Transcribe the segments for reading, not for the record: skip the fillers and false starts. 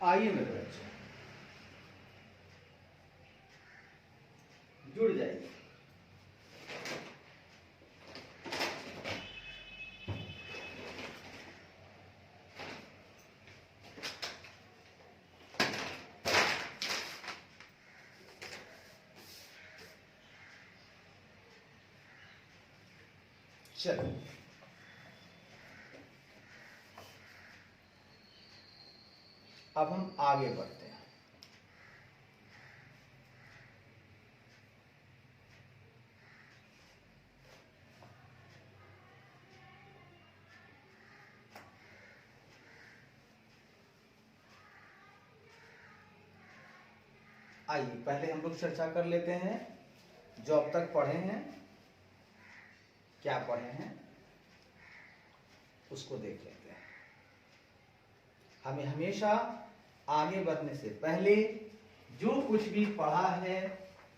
आइए मेरे बच्चों, जुड़ जाइए। चलो अब हम आगे बढ़ते हैं। आइए पहले हम लोग चर्चा कर लेते हैं जो अब तक पढ़े हैं, क्या पढ़े हैं उसको देख लेते हैं। हमें हमेशा आगे बढ़ने से पहले जो कुछ भी पढ़ा है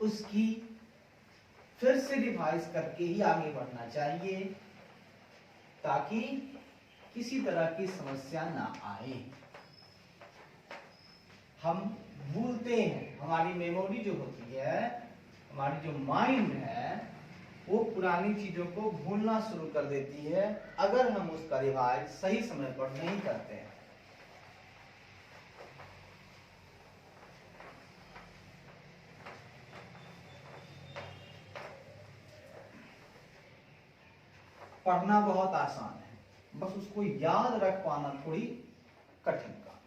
उसकी फिर से रिवाइज करके ही आगे बढ़ना चाहिए, ताकि किसी तरह की समस्या ना आए। हम भूलते हैं, हमारी मेमोरी जो होती है, हमारी जो माइंड है, वो पुरानी चीजों को भूलना शुरू कर देती है अगर हम उसका रिवाइज सही समय पर नहीं करते हैं। पढ़ना बहुत आसान है, बस उसको याद रख पाना थोड़ी कठिन काम।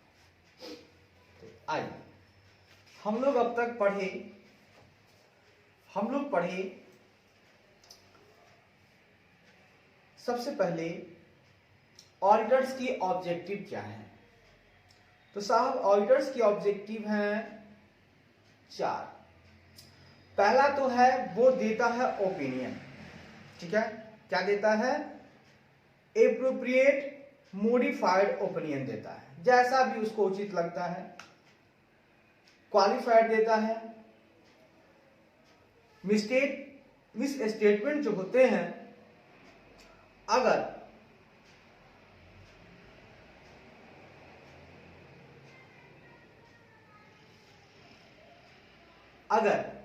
तो आइए हम लोग अब तक पढ़े सबसे पहले ऑडिटर्स की ऑब्जेक्टिव क्या है। तो साहब ऑडिटर्स की ऑब्जेक्टिव हैं 4। पहला तो है वो देता है ओपिनियन, ठीक है, क्या देता है, एप्रोप्रिएट मॉडिफाइड ओपिनियन देता है, जैसा भी उसको उचित लगता है। क्वालिफाइड देता है, मिस स्टेटमेंट जो होते हैं अगर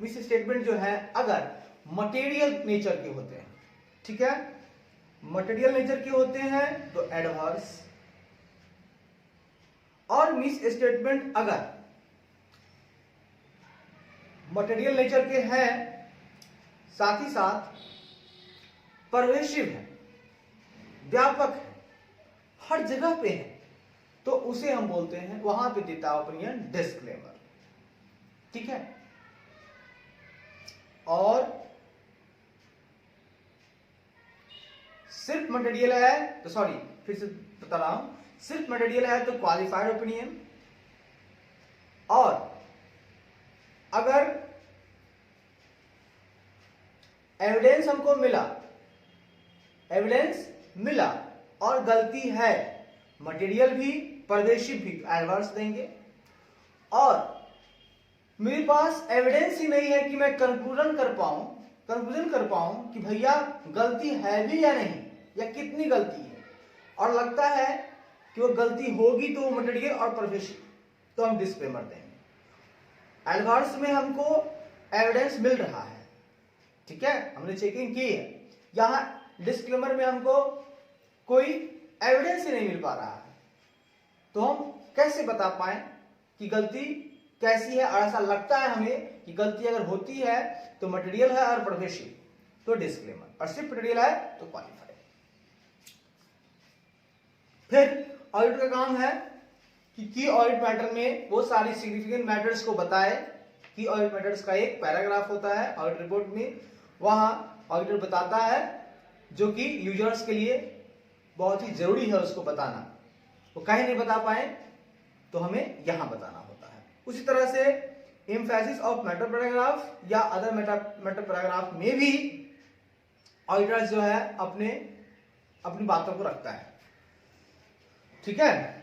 मिस स्टेटमेंट जो है अगर मटेरियल नेचर के होते हैं, ठीक है, मटेरियल नेचर के होते हैं तो एडवर्स, और मिस स्टेटमेंट अगर मटेरियल नेचर के हैं साथ ही साथ परवेशिव है, व्यापक है, हर जगह पे है, तो उसे हम बोलते हैं, वहां पे देता ओपिनियन डिस्क्लेमर, ठीक है। और सिर्फ मटेरियल है तो सॉरी फिर से बता रहा हूं, सिर्फ मटेरियल है तो क्वालिफाइड ओपिनियन, और अगर एविडेंस हमको मिला और गलती है, मटेरियल भी परवेशिव भी, एडवर्स देंगे। और मेरे पास एविडेंस ही नहीं है कि मैं कंक्लूजन कर पाऊं कि भैया गलती है भी या नहीं, या कितनी गलती है, और लगता है कि वो गलती होगी तो वो मटेरियल और परवेशिव, तो हम डिस्क्लेमर देंगे। एडवर्स में हमको एविडेंस मिल रहा है, ठीक है, हमने चेकिंग की है। यहां डिस्क्लेमर में हमको कोई एविडेंस ही नहीं मिल पा रहा है, तो हम कैसे बता पाए कि गलती कैसी है, और ऐसा लगता है हमें कि गलती अगर होती है तो मटेरियल है और परवेशिव तो डिस्क्लेमर, और सिर्फ मटेरियल है तो क्वालिफाइड। फिर ऑडिट का काम है कि की ऑडिट मैटर में वो सारी सिग्निफिकेंट मैटर्स को बताए। की ऑडिट मैटर्स का एक पैराग्राफ होता है ऑडिट रिपोर्ट में, वहां ऑडिटर बताता है, जो कि यूजर्स के लिए बहुत ही जरूरी है उसको बताना। वो कहीं नहीं बता पाए तो हमें यहां बताना होता है। उसी तरह से एम्फेसिस ऑफ मैटर पैराग्राफ या अदर मैटर पैराग्राफ में भी ऑडिटर जो है अपनी बातों को रखता है, ठीक है।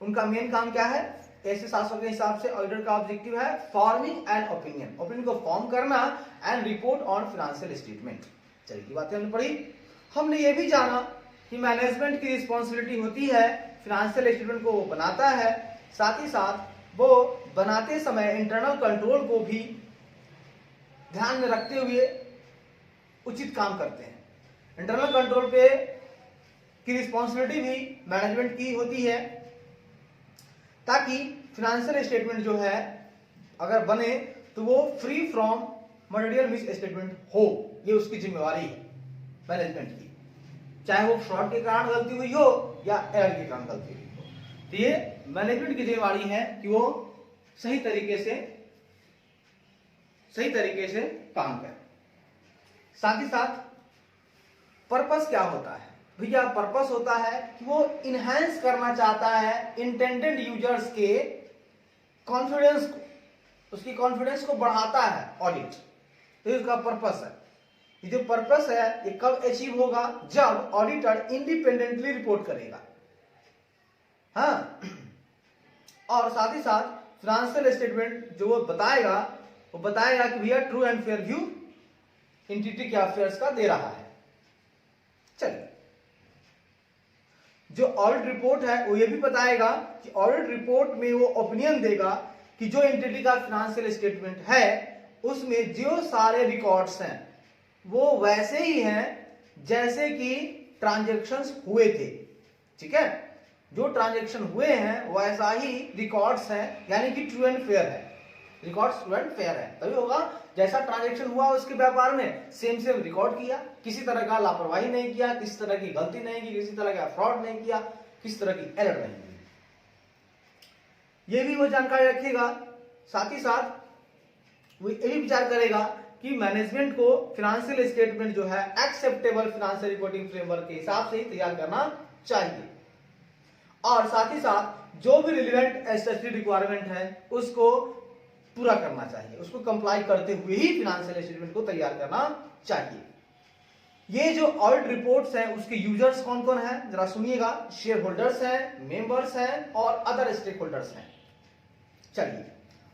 उनका मेन काम क्या है, ऐसे 700 के हिसाब से ऑडिटर का ऑब्जेक्टिव है फॉर्मिंग एन ओपिनियन को फॉर्म करना and report on financial statement. चलिए बातें हमने पढ़ी। हमने ये भी जाना कि मैनेजमेंट की रिस्पॉन्सिबिलिटी होती है, फाइनेंशियल स्टेटमेंट को वो बनाता है, साथ ही साथ वो बनाते समय इंटरनल कंट्रोल को भी ध्यान में रखते हुए उचित काम करते हैं। इंटरनल कंट्रोल पे की रिस्पॉन्सिबिलिटी भी मैनेजमेंट की होती है, ताकि फाइनेंशियल स्टेटमेंट जो है अगर बने तो वो free from material miss statement हो। ये उसकी जिम्मेवारी है मैनेजमेंट की, चाहे वो फ्रॉड के कारण गलती हुई हो या एरर के कारण गलती हुई हो। तो ये मैनेजमेंट की जिम्मेवारी है कि वो सही तरीके से काम करे। साथ ही साथ पर्पस क्या होता है भैया? पर्पस होता है कि वो इनहेंस करना चाहता है इंटेंडेड यूजर्स के कॉन्फिडेंस को, उसकी कॉन्फिडेंस को बढ़ाता है ऑडिट। तो इसका पर्पस है। ये जो पर्पस है ये कब अचीव होगा? जब ऑडिटर इंडिपेंडेंटली रिपोर्ट करेगा। हाँ, और साथ ही साथ फाइनेंशियल स्टेटमेंट जो वो बताएगा कि भैया true and fair view entity के अफेयर्स का दे रहा है। चलिए, जो ऑडिट रिपोर्ट है वो ये भी बताएगा कि ऑडिट रिपोर्ट में वो ओपिनियन देगा कि जो एंटिटी का फाइनेंशियल स्टेटमेंट है उसमें जो सारे रिकॉर्ड्स हैं वो वैसे ही हैं जैसे कि ट्रांजैक्शंस हुए थे। ठीक है, जो ट्रांजैक्शन हुए हैं वैसा ही रिकॉर्ड्स हैं, यानी कि ट्रू एंड फेयर है। रिकॉर्ड्स ट्रू एंड फेयर है तभी होगा, जैसा ट्रांजैक्शन हुआ उसके व्यापार में सेम रिकॉर्ड किया, किसी तरह का लापरवाही नहीं किया, किसी तरह की गलती नहीं की, किसी तरह का फ्रॉड नहीं किया, किसी तरह की एरर नहीं की। ये भी वो जानकारी रखेगा। साथ ही साथ वो ये भी विचार करेगा कि मैनेजमेंट को फाइनेंशियल स्टेटमेंट जो है एक्सेप्टेबल फाइनेंशियल रिपोर्टिंग फ्रेमवर्क के हिसाब से ही तैयार करना चाहिए। और साथ ही साथ जो भी रिलेवेंट स्टैट्यूटरी रिक्वायरमेंट है उसको पूरा करना चाहिए, उसको कंप्लाई करते हुए ही फाइनेंशियल स्टेटमेंट को तैयार करना चाहिए। ये जो ऑडिट रिपोर्ट्स हैं उसके यूजर्स कौन कौन है जरा सुनिएगा। शेयर होल्डर्स हैं, मेंबर्स हैं और अदर स्टेक होल्डर्स हैं। चलिए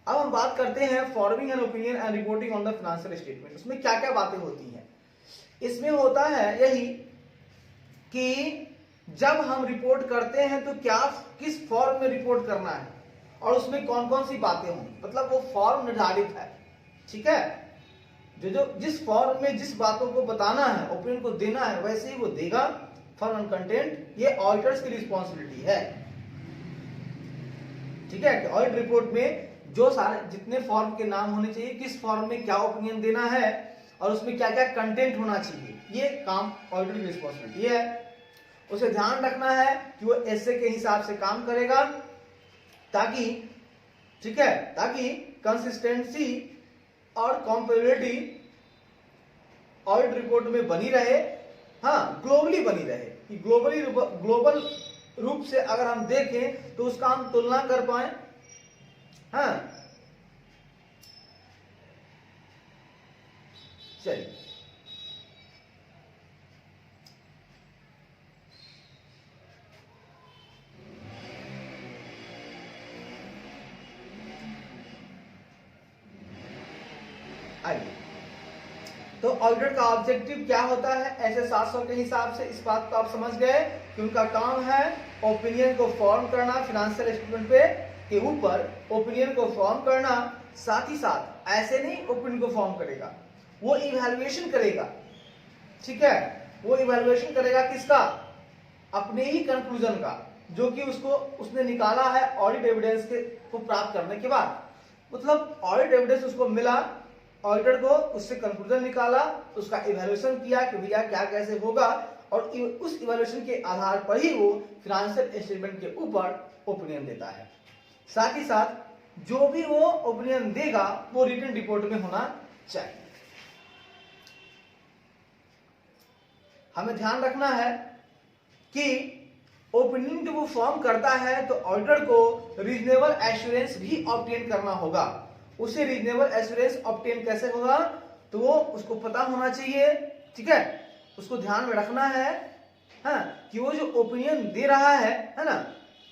अब हम बात करते हैं forming an opinion and reporting on the financial statement. उसमें क्या क्या बातें होती हैं? इसमें होता है यही कि जब हम रिपोर्ट करते हैं तो क्या किस फॉर्म में रिपोर्ट करना है और उसमें कौन कौन सी बातें होंगी, मतलब वो फॉर्म निर्धारित है। ठीक है, जो जिस फॉर्म में जिस बातों को बताना है, ओपिनियन को देना है, वैसे ही वो देगा। फॉर्म एंड कंटेंट ये ऑडिटर्स की रिस्पॉन्सिबिलिटी है। ठीक है, ऑडिट रिपोर्ट में जो सारे जितने फॉर्म के नाम होने चाहिए, किस फॉर्म में क्या ओपिनियन देना है और उसमें क्या क्या कंटेंट होना चाहिए, ये काम ऑडिटर की रिस्पॉन्सिबिलिटी है। उसे ध्यान रखना है कि वो ऐसे के हिसाब से काम करेगा ताकि, ठीक है, ताकि कंसिस्टेंसी और कंपेबिलिटी ऑडिट रिपोर्ट में बनी रहे। हाँ, ग्लोबली बनी रहे कि ग्लोबल रूप से अगर हम देखें तो उसका हम तुलना कर पाए। हाँ, चलिए आइए, तो ऑडिटर का ऑब्जेक्टिव क्या होता है ऐसे 700 के हिसाब से? इस बात को आप समझ गए कि उनका काम है ओपिनियन को फॉर्म करना, फाइनेंशियल स्टेटमेंट पे के ऊपर ओपिनियन को फॉर्म करना। साथ ही साथ ऐसे नहीं ओपिनियन को फॉर्म करेगा, वो इवैल्यूएशन करेगा। ठीक है, वो इवैल्यूएशन करेगा किसका? अपने ही कंक्लूजन का, जो कि उसने निकाला है ऑडिट एविडेंस को प्राप्त करने के बाद। मतलब ऑडिट एविडेंस उसको मिला, ऑडिटर को उससे कंक्लूजन निकाला, उसका इवैल्यूएशन किया कि भैया क्या कैसे होगा, और उस इवैल्यूएशन के आधार पर ही वो फाइनेंशियल स्टेटमेंट के ऊपर ओपिनियन देता है। साथ ही साथ जो भी वो ओपिनियन देगा वो रिटन रिपोर्ट में होना चाहिए। हमें ध्यान रखना है कि ओपिनियन जब वो फॉर्म करता है तो ऑडिटर को रीजनेबल एश्योरेंस भी ऑब्टेन करना होगा। उसे रीजनेबल एश्योरेंस ऑब्टेन कैसे होगा? तो वो उसको पता होना चाहिए, ठीक है, उसको ध्यान में रखना है। हाँ, कि वो जो ओपिनियन दे रहा है ना,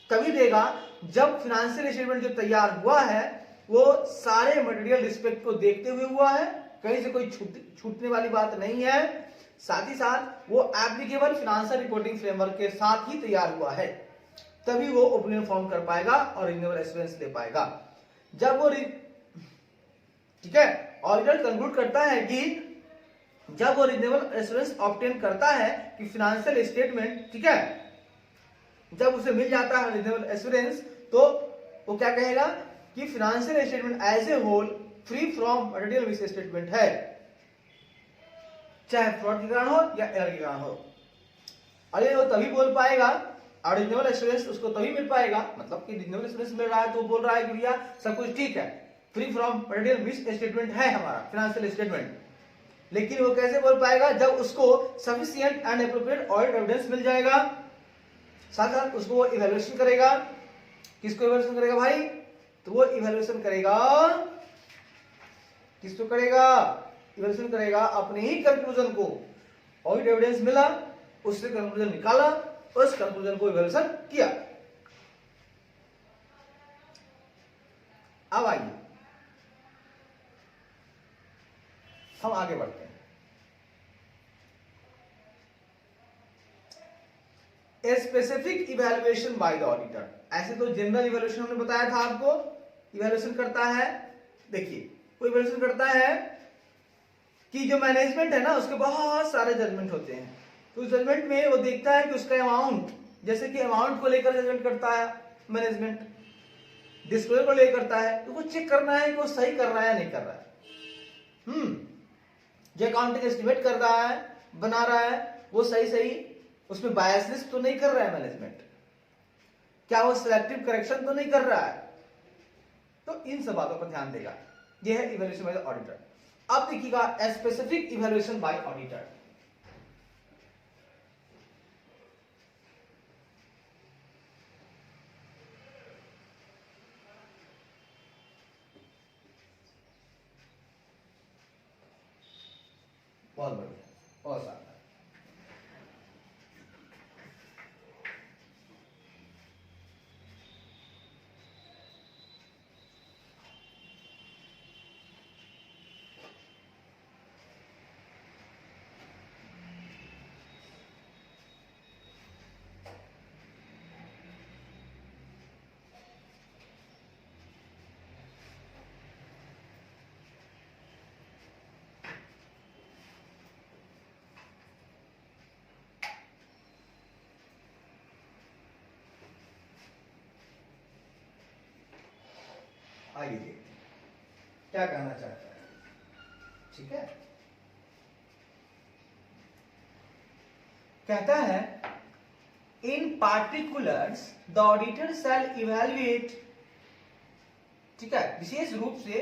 कभी देगा जब फाइनेंशियल स्टेटमेंट जो तैयार हुआ है वो सारे मटेरियल रिस्पेक्ट को देखते हुए हुआ है, कहीं से कोई छूटने वाली बात नहीं है। साथ ही साथ वो एप्लीकेबल फाइनेंशियल रिपोर्टिंग फ्रेमवर्क के साथ ही तैयार हुआ है, तभी वो ओपिनियन फॉर्म कर पाएगा और रीजनेबल एश्योरेंस ले पाएगा। जब वो ठीक है, ऑडिटर कंक्लूड करता है कि जब वो रीजनेबल एश्योरेंस ऑब्टेन करता है कि फाइनेंशियल स्टेटमेंट, ठीक है, जब उसे मिल जाता है रीजनेबल एश्योरेंस, तो वो क्या कहेगा कि financial statement as a whole free from material misstatement है, चाहे फ्रॉड के कारण हो या एरर के कारण हो। अरे वो तभी बोल पाएगा और रीजनेबल एश्योरेंस उसको तभी मिल पाएगा, मतलब कि रीजनेबल एश्योरेंस मिल रहा है तो बोल रहा है कि भैया सब कुछ ठीक है, free from material misstatement है हमारा फाइनेंशियल स्टेटमेंट। लेकिन वो कैसे बोल पाएगा? जब उसको sufficient and appropriate audit evidence मिल जाएगा, साथ साथ उसको वो इवैल्यूएशन करेगा। किसको इवैल्यूएशन करेगा भाई? तो वो इवैल्यूएशन करेगा, किसको करेगा? इवैल्यूएशन करेगा अपने ही कंक्लूजन को। ऑडिट एविडेंस मिला, उससे कंक्लूजन निकाला, उस कंक्लूजन को इवैल्यूएशन किया। अब आइए हम आगे बढ़ते हैं। A specific evaluation by the auditor. ऐसे तो जनरल इवैल्यूएशन हमने बताया था आपको, इवैल्यूएशन करता है, देखिए वो इवैल्यूएशन करता है कि जो मैनेजमेंट है ना उसके बहुत सारे जजमेंट होते हैं, तो उस जजमेंट में वो देखता है कि उसका अमाउंट, जैसे कि अमाउंट को लेकर जजमेंट करता है मैनेजमेंट, डिस्क्लोजर को लेकर करता है, तो वो चेक करना है कि वो सही कर रहा है या नहीं कर रहा है। जो अकाउंटिंग एस्टिमेट कर रहा है, बना रहा है, वो सही उसमें बायसनेस तो नहीं कर रहा है मैनेजमेंट, क्या वो सिलेक्टिव करेक्शन तो नहीं कर रहा है, तो इन सब बातों पर ध्यान देगा। यह है इवैल्यूएशन बाय द ऑडिटर। अब देखिएगा स्पेसिफिक इवैल्यूएशन बाय ऑडिटर। बहुत बढ़िया, बहुत शानदार। आइए देखते हैं क्या कहना चाहता है। ठीक है, कहता है in particulars the auditor shall evaluate, ठीक है, विशेष रूप से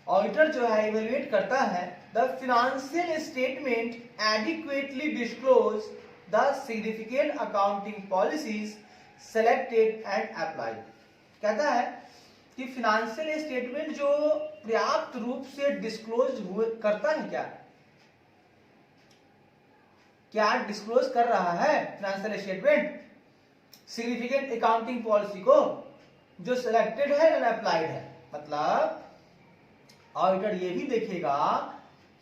ऑडिटर जो है इवैल्यूएट करता है the financial statement adequately disclose the significant accounting policies selected and applied. कहता है कि फाइनेंशियल स्टेटमेंट जो पर्याप्त रूप से डिस्क्लोज करता है, क्या डिस्क्लोज कर रहा है financial statement significant accounting policy को जो सिलेक्टेड है एंड अप्लाइड है। मतलब ऑडिटर ये भी देखेगा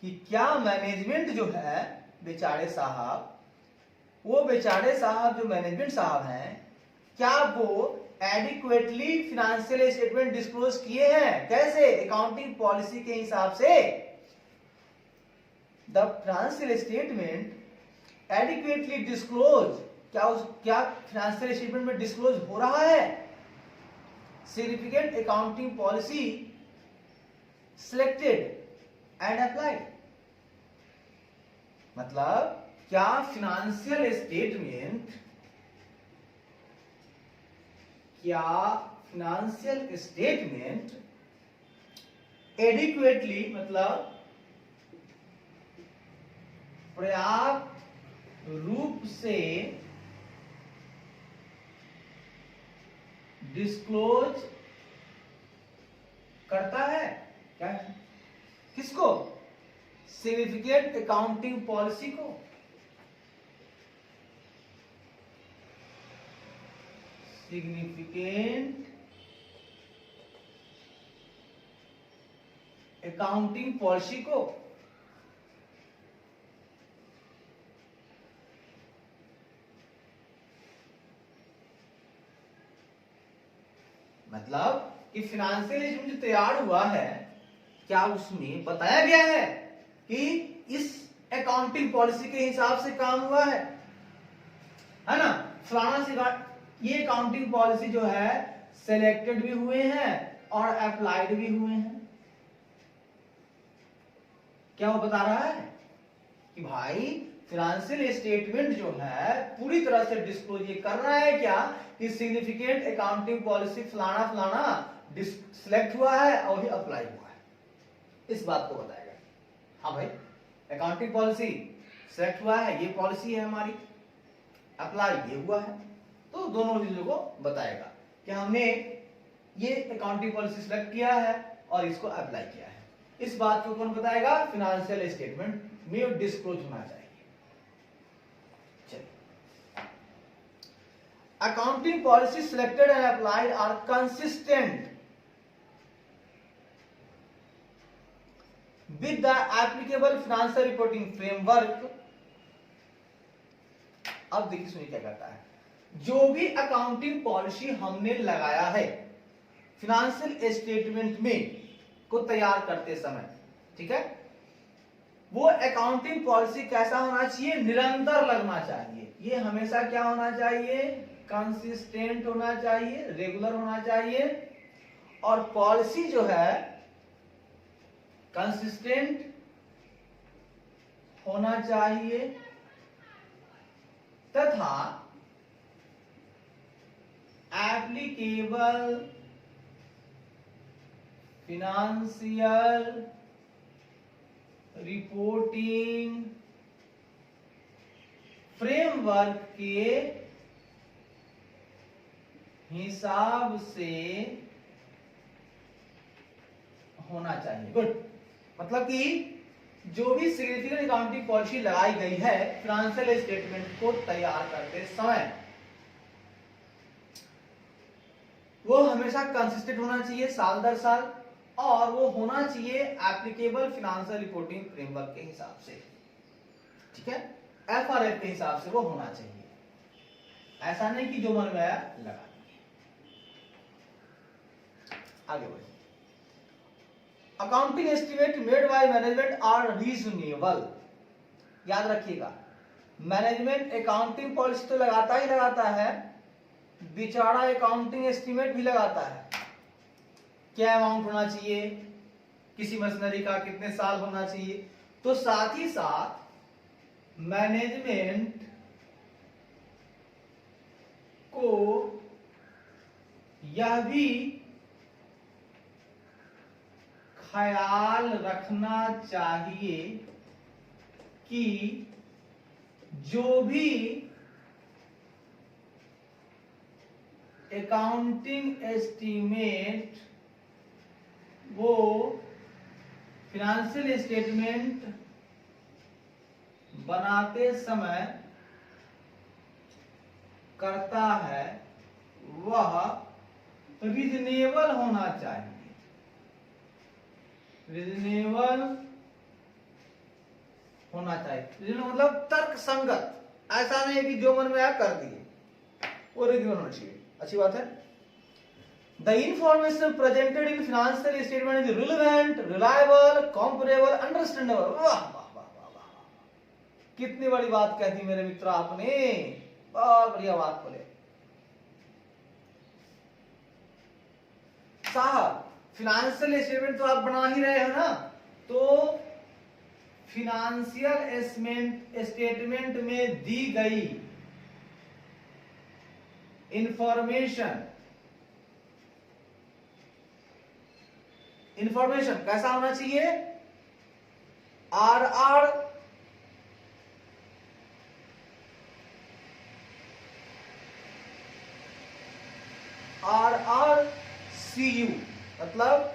कि क्या मैनेजमेंट जो है बेचारे साहब, वो बेचारे साहब जो मैनेजमेंट साहब हैं, क्या वो एडिक्वेटली फाइनेंशियल स्टेटमेंट डिस्क्लोज किए हैं, कैसे? अकाउंटिंग पॉलिसी के हिसाब से। The financial statement adequately disclose, क्या फाइनेंशियल स्टेटमेंट में डिस्क्लोज हो रहा है significant accounting policy selected and applied. मतलब क्या फाइनेंशियल स्टेटमेंट एडिक्वेटली, मतलब पर्याप्त रूप से डिस्क्लोज करता है, क्या? किसको? सिग्निफिकेंट अकाउंटिंग पॉलिसी को। सिग्निफिकेंट अकाउंटिंग पॉलिसी को। मतलब कि फाइनेंशियल स्टेटमेंट जो तैयार हुआ है, क्या उसमें बताया गया है कि इस अकाउंटिंग पॉलिसी के हिसाब से काम हुआ है ना? फलाना से ये अकाउंटिंग पॉलिसी जो है सिलेक्टेड भी हुए हैं और अप्लाइड भी हुए हैं। क्या वो बता रहा है कि भाई फाइनेंशियल स्टेटमेंट जो है पूरी तरह से डिस्क्लोज ये कर रहा है क्या कि सिग्निफिकेंट अकाउंटिंग पॉलिसी फलाना फलाना सिलेक्ट हुआ है और ये अप्लाई हुआ है, इस बात को बताएगा। हाँ भाई अकाउंटिंग पॉलिसी सिलेक्ट हुआ है, ये पॉलिसी है हमारी, अप्लाई ये हुआ है, तो दोनों चीजों को बताएगा कि हमने ये अकाउंटिंग पॉलिसी सिलेक्ट किया है और इसको अप्लाई किया है। इस बात को कौन बताएगा? फाइनेंशियल स्टेटमेंट में डिस्क्लोज होना चाहिए। चलिए, accounting policy selected and applied are consistent with the applicable financial reporting framework। अब देखिए सुनिए क्या करता है, जो भी अकाउंटिंग पॉलिसी हमने लगाया है फाइनेंशियल स्टेटमेंट में को तैयार करते समय, ठीक है, वो अकाउंटिंग पॉलिसी कैसा होना चाहिए? निरंतर लगना चाहिए। ये हमेशा क्या होना चाहिए? कंसिस्टेंट होना चाहिए, रेगुलर होना चाहिए। और पॉलिसी जो है कंसिस्टेंट होना चाहिए तथा एप्लीकेबल फिनेंशियल रिपोर्टिंग फ्रेमवर्क के हिसाब से होना चाहिए। गुड, मतलब कि जो भी सिग्निफिकेंट अकाउंटिंग पॉलिसी लगाई गई है फाइनेंशियल स्टेटमेंट को तैयार करते समय, वो हमेशा कंसिस्टेंट होना चाहिए साल दर साल, और वो होना चाहिए एप्लीकेबल फाइनेंशियल रिपोर्टिंग फ्रेमवर्क के हिसाब से, ठीक है, एफआरएफ के हिसाब से वो होना चाहिए। ऐसा नहीं कि जो मन में आया लगा। आगे बढ़िए, accounting estimate made by management are reasonable. याद रखिएगा, मैनेजमेंट अकाउंटिंग पॉलिसी तो लगाता ही लगाता है, बेचारा अकाउंटिंग एस्टिमेट भी लगाता है। क्या अमाउंट होना चाहिए किसी मशीनरी का, कितने साल होना चाहिए, तो साथ ही साथ मैनेजमेंट को यह भी ख्याल रखना चाहिए कि जो भी अकाउंटिंग एस्टीमेट वो फाइनेंशियल स्टेटमेंट बनाते समय करता है वह रीजनेबल होना चाहिए। रीजनेबल होना चाहिए, रीजनेबल मतलब तर्क संगत, ऐसा नहीं कि जो मन में आया कर दिए, वो रीजनेबल होना चाहिए। अच्छी बात है। The information presented in financial statement is relevant, reliable, comparable, understandable। वाह वाह वाह वाह वाह, कितनी बड़ी बात कह दी मेरे मित्र आपने, बहुत बढ़िया बात बोले साहब। फाइनेंशियल स्टेटमेंट तो आप बना ही रहे हो ना, तो फाइनेंशियल स्टेटमेंट में दी गई इंफॉर्मेशन कैसा होना चाहिए? RRCU मतलब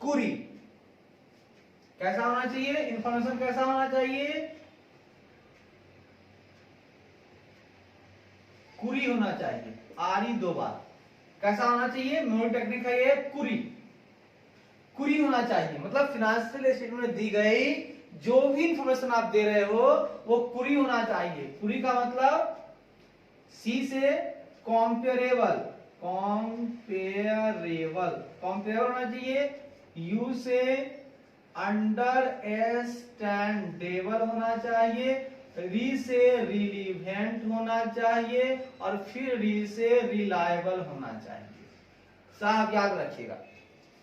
कुरी। कैसा होना चाहिए? इंफॉर्मेशन कैसा होना चाहिए? कुरी होना चाहिए। आरी दो बार कैसा होना चाहिए? मेमोरी टेक्निक है ये, कुरी। कुरी होना चाहिए, मतलब फिनेंशियल स्टेटमेंट दी गई जो भी इंफॉर्मेशन आप दे रहे हो वो कुरी होना चाहिए। कुरी का मतलब सी से कॉम्पेरेबल, कॉम्पेरेबल होना चाहिए, यू से अंडरस्टैंडेबल होना चाहिए, री से रिलीवेंट होना चाहिए और फिर री से रिलायबल होना चाहिए। साहब याद रखिएगा,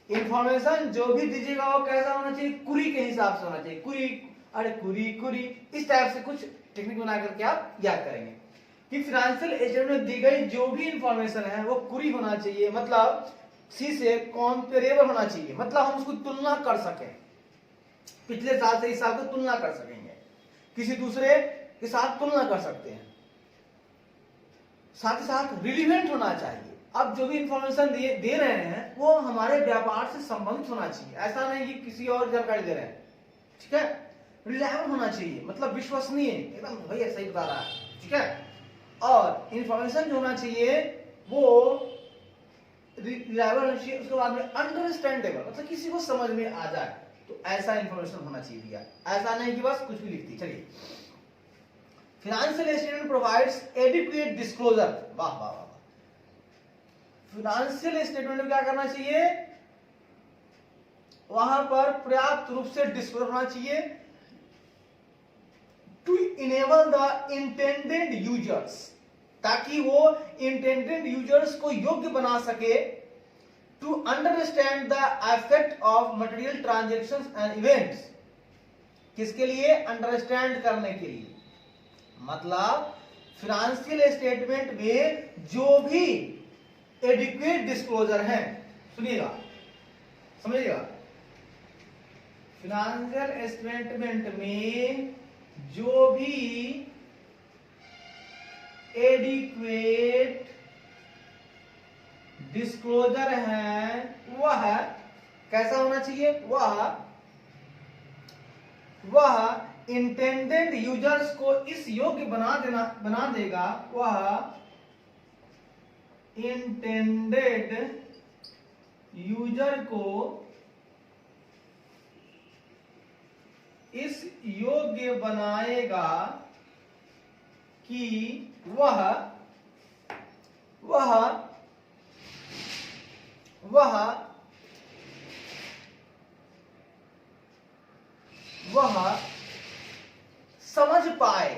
इंफॉर्मेशन जो भी दीजिएगा वो कैसा होना चाहिए, कुरी के हिसाब से होना चाहिए। कुरी, अरे कुरी कुरी, इस टाइप से कुछ टेक्निक बना करके आप याद करेंगे कि फाइनेंशियल स्टेटमेंट में दी गई जो भी इंफॉर्मेशन है वो कुरी होना चाहिए, मतलब सी से कॉम्पेरेबल होना चाहिए, मतलब हम उसको तुलना कर सकें, पिछले साल से इस साल को तुलना कर सकेंगे, किसी दूसरे के साथ तुलना कर सकते हैं। साथ ही साथ रिलीवेंट होना चाहिए, अब जो भी इंफॉर्मेशन दे रहे हैं वो हमारे व्यापार से संबंधित होना चाहिए, ऐसा नहीं कि किसी और जानकारी दे रहे हैं, ठीक है। रिलायबल होना चाहिए, मतलब विश्वसनीय, एकदम भैया सही बता रहा है, ठीक है। और इंफॉर्मेशन जो होना चाहिए वो रिलायबल होना चाहिए, उसके बाद में अंडरस्टैंडेबल, मतलब किसी को समझ में आ जाए, तो ऐसा इंफॉर्मेशन होना चाहिए भैया, ऐसा नहीं कि बस कुछ भी लिख दी। चलिए, financial statement provides adequate disclosure, वाह वाह वाह। फाइनेंशियल स्टेटमेंट में क्या करना चाहिए, वहां पर पर्याप्त रूप से डिस्क्लोजर होना चाहिए, to enable the intended users, ताकि वो इंटेंडेड यूजर्स को योग्य बना सके, to understand the effect of material transactions and events, किसके लिए, अंडरस्टैंड करने के लिए, मतलब फाइनेंशियल स्टेटमेंट में जो भी एडिक्वेट डिस्क्लोजर है, सुनिएगा समझिएगा, फाइनेंशियल स्टेटमेंट में जो भी एडिक्वेट डिस्क्लोजर है वह कैसा होना चाहिए, वह इंटेंडेड यूजर्स को इस योग्य बना देगा, वह इंटेंडेड यूजर को इस योग्य बनाएगा कि वह समझ पाए,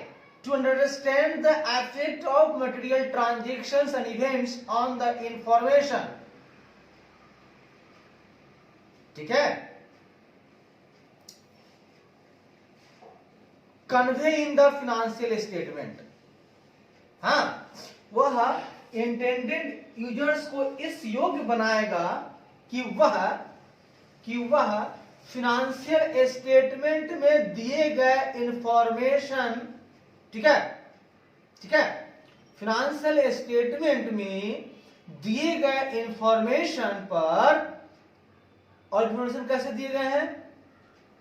to understand the effect of material transactions and events on the information, ठीक है, convey in the financial statement. हाँ, वह इंटेंडेड यूजर्स को इस योग्य बनाएगा कि वह फाइनेंशियल स्टेटमेंट में दिए गए इंफॉर्मेशन, ठीक है, फाइनेंशियल स्टेटमेंट में दिए गए इंफॉर्मेशन पर, और इंफॉर्मेशन कैसे दिए गए हैं,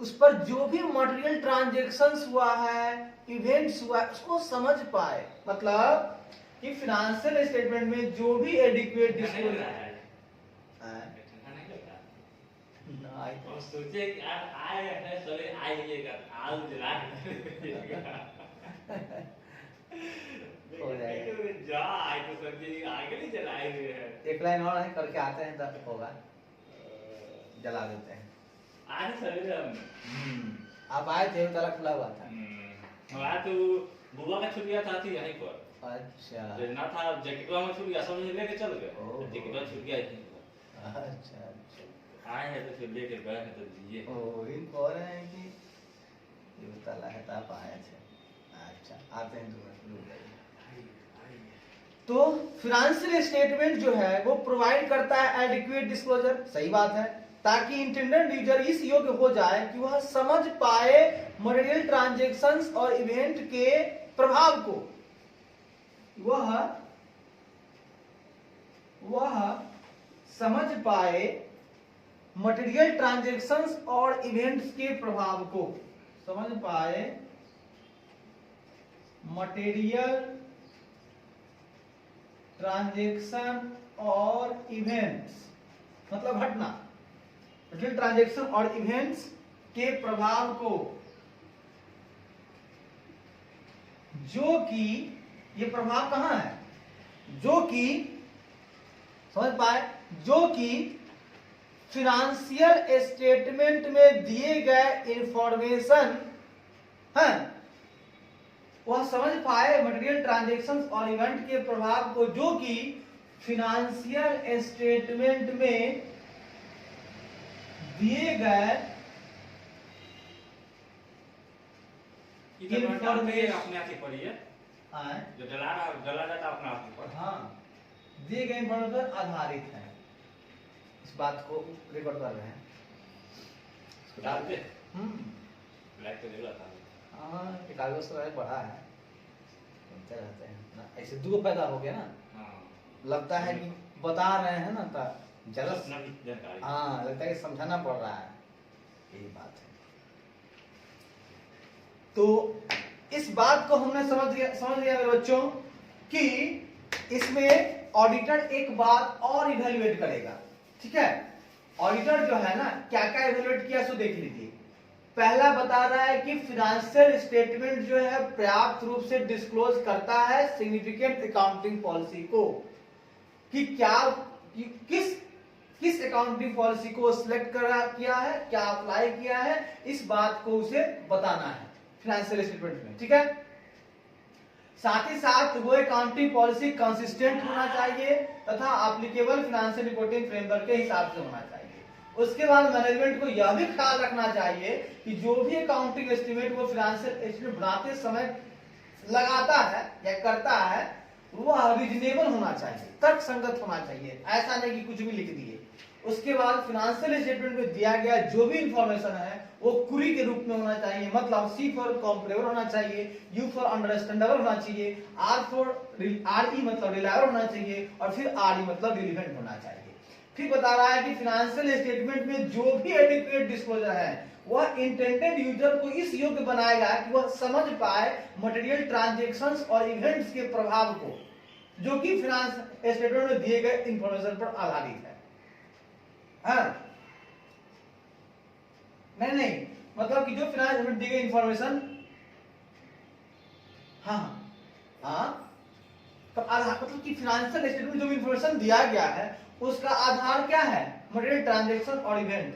उस पर जो भी मटेरियल ट्रांजैक्शंस हुआ है, इवेंट्स हुआ है, उसको समझ पाए, मतलब कि फाइनेंशियल स्टेटमेंट में जो भी एडिक्वेट डिस्क्लोजर सोचे कि आए हैं सभी आइएगा, आज जला हो जाएगा, जा आए तो सब्जी आगे नहीं जलाए हुए हैं, एक लाइन और है करके आते हैं तब होगा, जला देते हैं। आज सवेरे आप आए थे, ताला खुला हुआ था, हमारा तो बुआ का छुट्टियां था थी यहीं पर, अच्छा, ना था जैकेटवा में छुट्टियां समझ लेके चल गए, जैकेटवा छुट्टियां थी, अच्छा, आए हैं तो फिर लेके गए हैं तो दिए, ओ इन कह रहे हैं कि ये ताला है तो आप आए थे, अच्छा आते हैं तो फाइनेंशियल स्टेटमेंट जो है वो प्रोवाइड करता है एडिक्वेट डिस्क्लोजर, सही बात है, ताकि इंटेंडेड यूजर इस योग्य हो जाए कि वह समझ पाए मटेरियल ट्रांजैक्शंस और इवेंट के प्रभाव को, वह समझ पाए मटेरियल ट्रांजैक्शंस और इवेंट्स के प्रभाव को, समझ पाए मटेरियल ट्रांजैक्शन और इवेंट्स, मतलब घटना, मटेरियल ट्रांजैक्शन और इवेंट्स के प्रभाव को, जो कि ये प्रभाव कहां है, जो कि समझ पाए, जो कि फिनेंशियल स्टेटमेंट में दिए गए इंफॉर्मेशन है, वह समझ पाए मटेरियल ट्रांजैक्शंस और इवेंट के प्रभाव को, जो कि फिनेंशियल स्टेटमेंट में दिए गए इंफॉर्मेशन अपने आप ही पढ़िए, हाँ जो डला जाता अपना आप ऊपर, हाँ दिए गए इंफॉर्मेशन पर आधारित है। इस बात को रिकॉर्ड कर रहे हैं, इसको डालते लाइक तो नहीं था। हाँ कागज से पढ़ा है, सुनते रहते हैं ना, ऐसे दो फायदा हो गया ना, हाँ लगता है कि बता रहे हैं ना तो जरा अपना भी जानकारी, हाँ लगता है कि समझाना पड़ रहा है, यही बात है। तो इस बात को हमने समझ लिया मेरे बच्चों कि इसमें ऑडिटर एक बात और इवेल्युएट करेगा, ठीक है। ऑडिटर जो है ना क्या क्या इवेल्युएट किया सो देख लीजिए। पहला बता रहा है कि फिनेंशियल स्टेटमेंट जो है पर्याप्त रूप से डिस्क्लोज करता है सिग्निफिकेंट अकाउंटिंग पॉलिसी को, कि क्या कि किस अकाउंटिंग पॉलिसी को सिलेक्ट किया है, क्या अप्लाई किया है, इस बात को उसे बताना है फाइनेंशियल स्टेटमेंट में, ठीक है। साथ ही साथ वो अकाउंटिंग पॉलिसी कंसिस्टेंट होना चाहिए तथा एप्लीकेबल फाइनेंशियल रिपोर्टिंग फ्रेमवर्क के हिसाब से होना चाहिए। उसके बाद मैनेजमेंट को यह भी ख्याल रखना चाहिए कि जो भी अकाउंटिंग एस्टिमेट वो फाइनेंशियल एस्टिमेट बनाते समय लगाता है या करता है वह रीजनेबल होना चाहिए, तर्कसंगत होना चाहिए, ऐसा नहीं कि कुछ भी लिख दिए। उसके बाद फाइनेंशियल स्टेटमेंट में दिया गया जो भी इंफॉर्मेशन है वो क्वेरी के रूप में होना चाहिए, मतलब सी फॉर कॉम्परेबल होना चाहिए, यू फॉर अंडरस्टैंडेबल होना चाहिए, आर ई मतलब रिलायबल होना चाहिए, और फिर आर ई मतलब रिलेवेंट होना चाहिए। फिर बता रहा है कि फाइनेंशियल स्टेटमेंट में जो भी एडिक्वेट डिस्क्लोजर है वह इंटेंडेड यूजर को इस योग्य बनाएगा कि वह समझ पाए मटेरियल ट्रांजैक्शंस और इवेंट्स के प्रभाव को, जो कि फाइनेंस स्टेटमेंट में दिए गए इंफॉर्मेशन पर आधारित है। हाँ नहीं मतलब कि जो फाइनेंस में दी गई इंफॉर्मेशन, तो आधार मतलब कि फाइनेंशियल स्टेटमेंट जो भी इंफॉर्मेशन दिया गया है उसका आधार क्या है, मटेरियल ट्रांजैक्शन और इवेंट।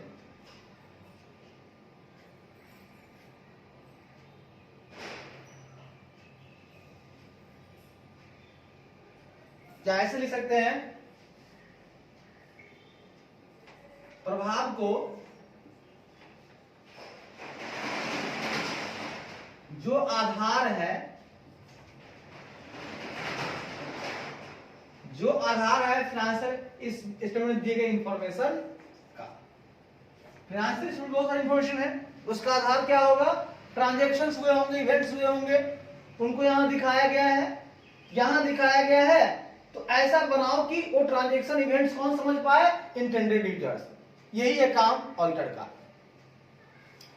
क्या ऐसे लिख सकते हैं, प्रभाव को जो आधार है, जो आधार है फाइनेंशियल इस स्टेटमेंट में दिए गए इंफॉर्मेशन का। फाइनेंशियल स्टेटमेंट बहुत सारी इंफॉर्मेशन है, उसका आधार क्या होगा, ट्रांजैक्शंस हुए होंगे, इवेंट्स हुए होंगे, उनको यहां दिखाया गया है, यहां दिखाया गया है। तो ऐसा बनाओ कि वो ट्रांजैक्शन इवेंट्स कौन समझ पाए, इंटेंडेड यूजर्स। यही है काम ऑडिटर का।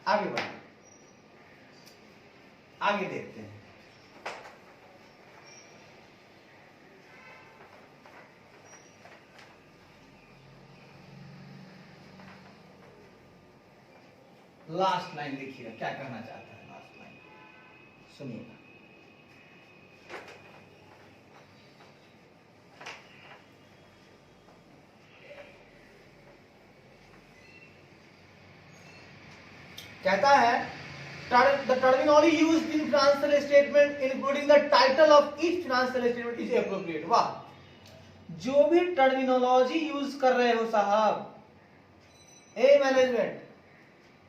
आगे बढ़े, आगे देखते हैं। लास्ट लाइन देखिएगा क्या कहना चाहता है, लास्ट लाइन सुनिएगा। कहता है the terminology used in financial statement including the title of each financial statement is appropriate। वाह, जो भी टर्मिनोलॉजी यूज कर रहे हो साहब, ए मैनेजमेंट,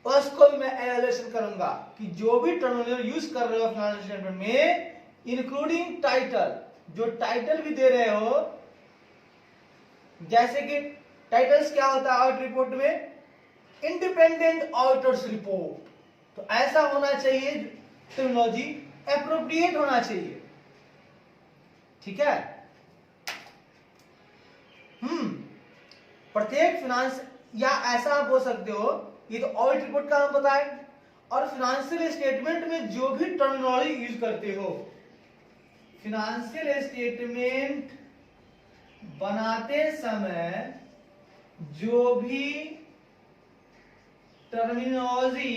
उसको भी मैं एनालिसिस करूंगा कि जो भी टर्मिनोलॉजी यूज कर रहे हो फाइनेंशियल स्टेटमेंट में, इंक्लूडिंग टाइटल, जो टाइटल भी दे रहे हो, जैसे कि टाइटल्स क्या होता है ऑडिट रिपोर्ट में, इंडिपेंडेंट ऑडिटर्स रिपोर्ट, तो ऐसा होना चाहिए, टर्मिनोलॉजी एप्रोप्रिएट होना चाहिए, ठीक है। प्रत्येक फाइनेंस, या ऐसा आप बोल सकते हो, ये तो ऑडिट रिपोर्ट का हम बताएं, और फाइनेंशियल स्टेटमेंट में जो भी टर्मिनोलॉजी यूज करते हो, फाइनेंशियल स्टेटमेंट बनाते समय जो भी टर्मिनोलॉजी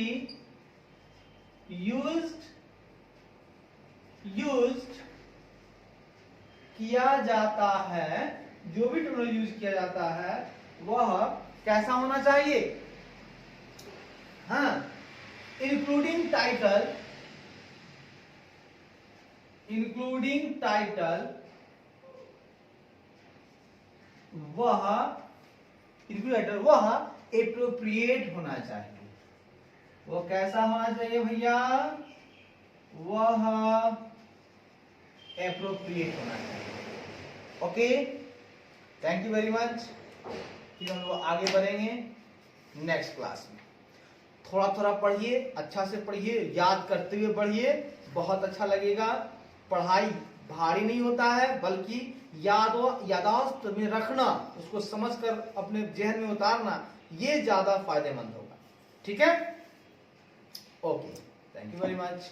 यूज्ड किया जाता है, जो भी टर्मिनोलॉजी यूज किया जाता है वह कैसा होना चाहिए? हाँ, इंक्लूडिंग टाइटल, वह एप्रोप्रिएट होना चाहिए। वो कैसा होना चाहिए भैया? वह एप्रोप्रिएट होना चाहिए। Okay, thank you very much. फिर हम लोग आगे बढ़ेंगे नेक्स्ट क्लास में। थोड़ा थोड़ा पढ़िए, अच्छा से पढ़िए, याद करते हुए पढ़िए, बहुत अच्छा लगेगा। पढ़ाई भारी नहीं होता है, बल्कि यादाश्त में रखना, उसको समझकर अपने जहन में उतारना, ये ज्यादा फायदेमंद होगा। ठीक है, okay, thank you very much.